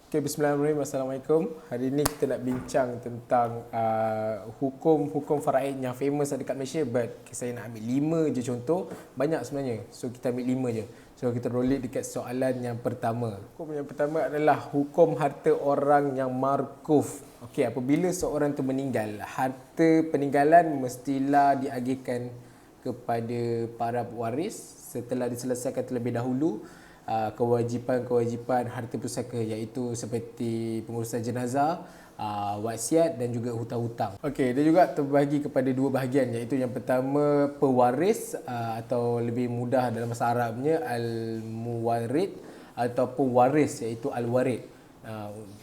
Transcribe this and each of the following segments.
Okay, bismillahirrahmanirrahim. Assalamualaikum. Hari ni kita nak bincang tentang hukum-hukum faraid yang famous dekat Malaysia, but saya nak ambil 5 je contoh. Banyak sebenarnya. So kita ambil 5 je. So kita rolling dekat soalan yang pertama. Hukum yang pertama adalah hukum harta orang yang markuf. Okey, apabila seorang tu meninggal, harta peninggalan mestilah diagihkan kepada para waris setelah diselesaikan terlebih dahulu kewajipan-kewajipan harta pusaka, iaitu seperti pengurusan jenazah, wasiat dan juga hutang-hutang. Okey, dia juga terbahagi kepada 2 bahagian, iaitu yang pertama pewaris atau lebih mudah dalam bahasa Arabnya al-muwarid ataupun waris, iaitu al-warid,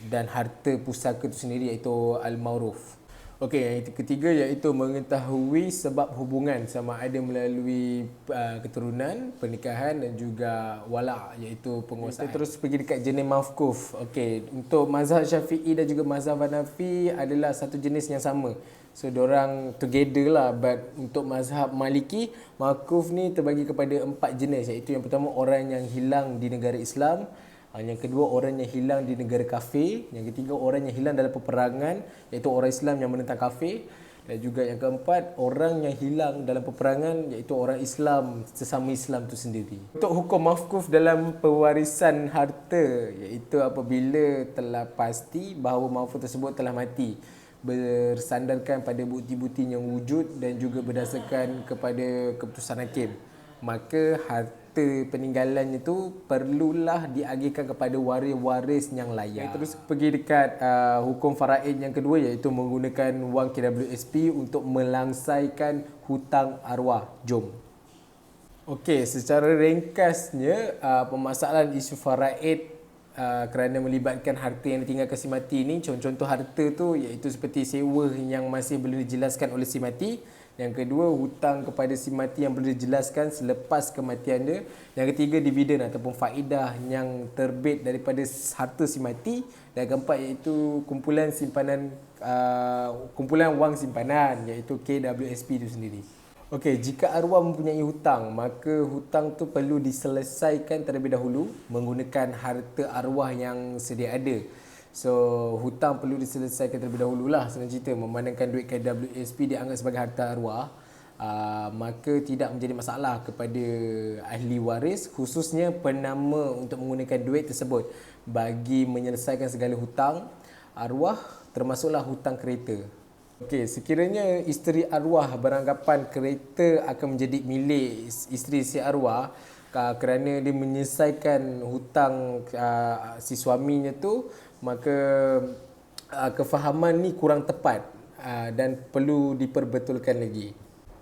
dan harta pusaka itu sendiri iaitu al-mauruf. Okey, yang ketiga iaitu mengetahui sebab hubungan sama ada melalui keturunan, pernikahan dan juga wala', iaitu penguasaan. Kita terus pergi dekat jenis mafkuf. Okey, untuk mazhab Syafi'i dan juga mazhab Hanafi adalah satu jenis yang sama. So diorang together lah, but untuk mazhab Maliki, mafkuf ni terbagi kepada 4 jenis, iaitu yang pertama orang yang hilang di negara Islam, yang kedua orang yang hilang di negara kafir, yang ketiga orang yang hilang dalam peperangan, iaitu orang Islam yang menentang kafir, dan juga yang keempat orang yang hilang dalam peperangan, iaitu orang Islam sesama Islam itu sendiri. Untuk hukum mafkuf dalam pewarisan harta, iaitu apabila telah pasti bahawa mafkuf tersebut telah mati bersandarkan pada bukti-bukti yang wujud dan juga berdasarkan kepada keputusan hakim, maka harta peninggalan itu perlulah diagihkan kepada waris-waris yang layak. Terus pergi dekat hukum faraid yang kedua, iaitu menggunakan wang KWSP untuk melangsaikan hutang arwah. Jom. Okey, secara ringkasnya permasalahan isu faraid kerana melibatkan harta yang ditinggalkan si mati ni, contoh-contoh harta tu iaitu seperti sewa yang masih belum dijelaskan oleh si mati. Yang kedua, hutang kepada si mati yang boleh dijelaskan selepas kematian dia. Yang ketiga, dividen ataupun faedah yang terbit daripada harta si mati. Dan keempat iaitu kumpulan simpanan kumpulan wang simpanan, iaitu KWSP itu sendiri. Okey, jika arwah mempunyai hutang, maka hutang tu perlu diselesaikan terlebih dahulu menggunakan harta arwah yang sedia ada. So, hutang perlu diselesaikan terlebih dahululah, senang cerita. Memandangkan duit KWSP dianggap sebagai harta arwah, maka tidak menjadi masalah kepada ahli waris, khususnya penama, untuk menggunakan duit tersebut bagi menyelesaikan segala hutang arwah, termasuklah hutang kereta. Okey, sekiranya isteri arwah beranggapan kereta akan menjadi milik isteri si arwah kerana dia menyelesaikan hutang si suaminya tu, maka kefahaman ni kurang tepat dan perlu diperbetulkan lagi.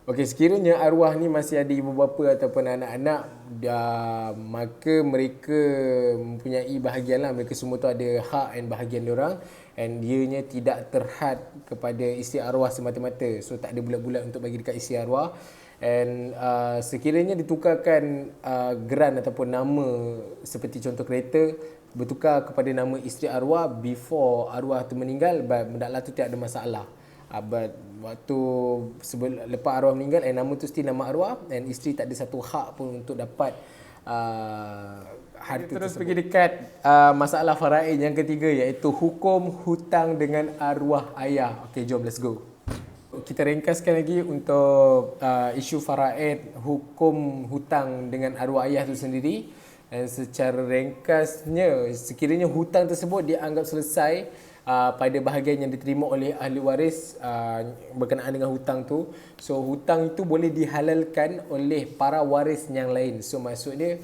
Okey, sekiranya arwah ni masih ada ibu bapa ataupun anak-anak, maka mereka mempunyai bahagian lah. Mereka semua tu ada hak dan bahagian diorang, and dianya tidak terhad kepada isteri arwah semata-mata. So tak ada bulat-bulat untuk bagi dekat isteri arwah. And sekiranya ditukarkan geran ataupun nama seperti contoh kereta bertukar kepada nama isteri arwah before arwah tu meninggal, benda tu tidak ada masalah. But waktu lepas arwah meninggal, nama tu still nama arwah, dan isteri tak ada satu hak pun untuk dapat harta. Terus pergi dekat masalah faraid yang ketiga, iaitu hukum hutang dengan arwah ayah. Okey, jom let's go. Kita ringkaskan lagi untuk isu faraid, hukum hutang dengan arwah ayah itu sendiri. Dan secara ringkasnya, sekiranya hutang tersebut dianggap selesai pada bahagian yang diterima oleh ahli waris berkenaan dengan hutang tu, so hutang itu boleh dihalalkan oleh para waris yang lain. So maksudnya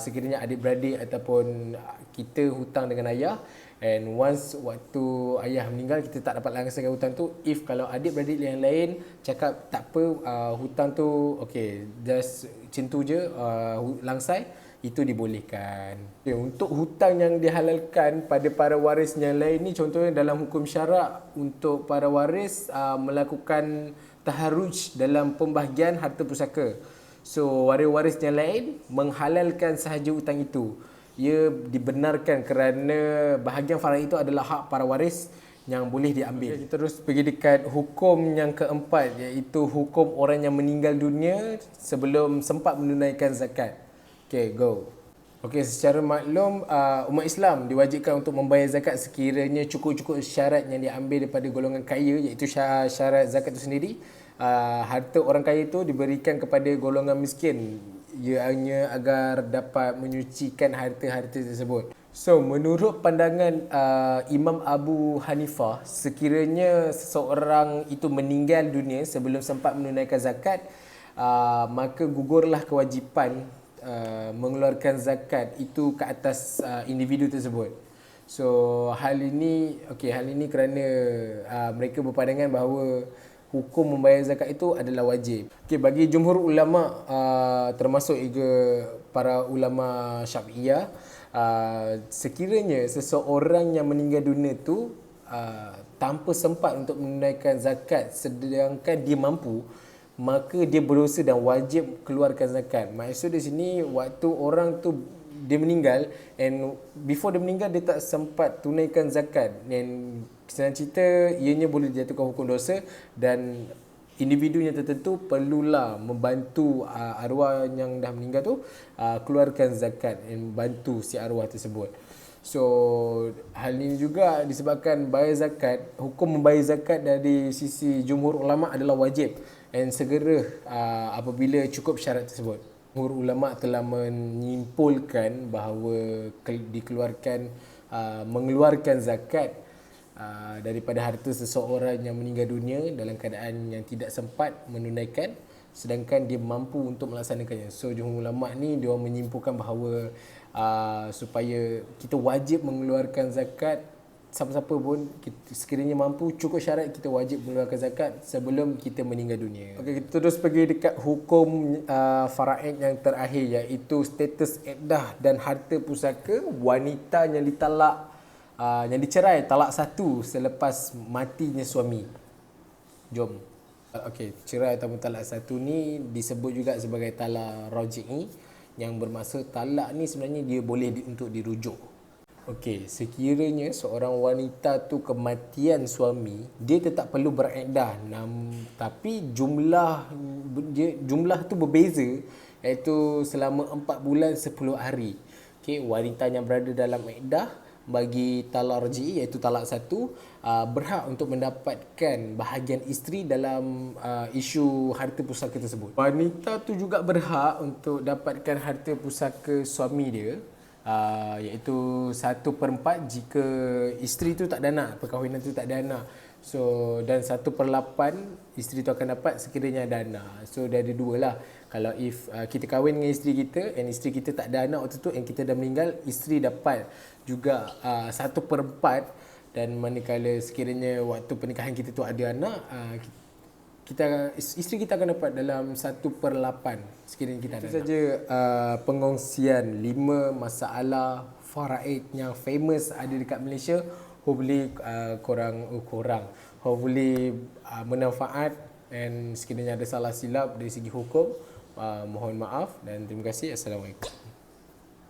sekiranya adik-beradik ataupun kita hutang dengan ayah, and once waktu ayah meninggal kita tak dapat langsungkan hutang tu, if kalau adik-beradik yang lain cakap tak apa, hutang tu okey, just macam tu je, langsai, itu dibolehkan. Okay, untuk hutang yang dihalalkan pada para waris yang lain ni, contohnya dalam hukum syarak, untuk para waris melakukan taharruj dalam pembahagian harta pusaka. So waris-waris yang lain menghalalkan sahaja hutang itu. Ia dibenarkan kerana bahagian faraid itu adalah hak para waris yang boleh diambil. Okay, terus pergi dekat hukum yang keempat, iaitu hukum orang yang meninggal dunia sebelum sempat menunaikan zakat. Okay, go. Okey, secara maklum umat Islam diwajibkan untuk membayar zakat sekiranya cukup-cukup syarat yang diambil daripada golongan kaya, iaitu syarat zakat itu sendiri. Harta orang kaya itu diberikan kepada golongan miskin, ianya agar dapat menyucikan harta-harta tersebut. So, menurut pandangan Imam Abu Hanifah, sekiranya seseorang itu meninggal dunia sebelum sempat menunaikan zakat, maka gugurlah kewajipan mengeluarkan zakat itu ke atas individu tersebut. So hal ini kerana mereka berpandangan bahawa hukum membayar zakat itu adalah wajib. Bagi jumhur ulama termasuk juga para ulama Syafi'iyah, sekiranya seseorang yang meninggal dunia tu tanpa sempat untuk menunaikan zakat sedangkan dia mampu, maka dia berdosa dan wajib keluarkan zakat. Maksud di sini waktu orang tu dia meninggal, and before dia meninggal dia tak sempat tunaikan zakat, dan senang cerita ianya boleh dijatuhkan hukum dosa, dan individunya tertentu perlulah membantu arwah yang dah meninggal tu keluarkan zakat dan bantu si arwah tersebut. So hal ini juga disebabkan bayar zakat, hukum membayar zakat dari sisi jumhur ulama adalah wajib dan segera apabila cukup syarat tersebut. Jumhur ulama telah menyimpulkan bahawa mengeluarkan zakat daripada harta seseorang yang meninggal dunia dalam keadaan yang tidak sempat menunaikan sedangkan dia mampu untuk melaksanakannya. So jumhur ulama ni dia menyimpulkan bahawa supaya kita wajib mengeluarkan zakat, siapa-siapa pun sekiranya mampu cukup syarat, kita wajib mengeluarkan zakat sebelum kita meninggal dunia. Okey, kita terus pergi dekat hukum faraid yang terakhir, iaitu status iddah dan harta pusaka wanita yang ditalak, yang dicerai talak satu selepas matinya suami. Jom. Okey, cerai atau talak satu ni disebut juga sebagai talak raj'i, yang bermaksud talak ni sebenarnya dia boleh untuk dirujuk. Okey, sekiranya seorang wanita tu kematian suami, dia tetap perlu beriddah, tapi jumlah tu berbeza, iaitu selama 4 bulan 10 hari. Okey, wanita yang berada dalam iddah bagi talak raj'i iaitu talak satu berhak untuk mendapatkan bahagian isteri dalam isu harta pusaka tersebut. Wanita tu juga berhak untuk dapatkan harta pusaka suami dia, iaitu 1/4 jika isteri tu tak ada anak, perkahwinan tu tak ada anak. So dan 1/8 isteri tu akan dapat sekiranya ada anak. So dia ada dua lah. Kalau if kita kahwin dengan isteri kita and isteri kita tak ada anak waktu tu and kita dah meninggal, isteri dapat juga 1/4, dan manakala sekiranya waktu pernikahan kita tu ada anak, isteri kita akan dapat dalam 1/8 sekiranya kita ada. Itu saja pengongsian 5 masalah faraid yang famous ada dekat Malaysia. Hopefully hopefully bermanfaat, dan sekiranya ada salah silap dari segi hukum, mohon maaf dan terima kasih. Assalamualaikum.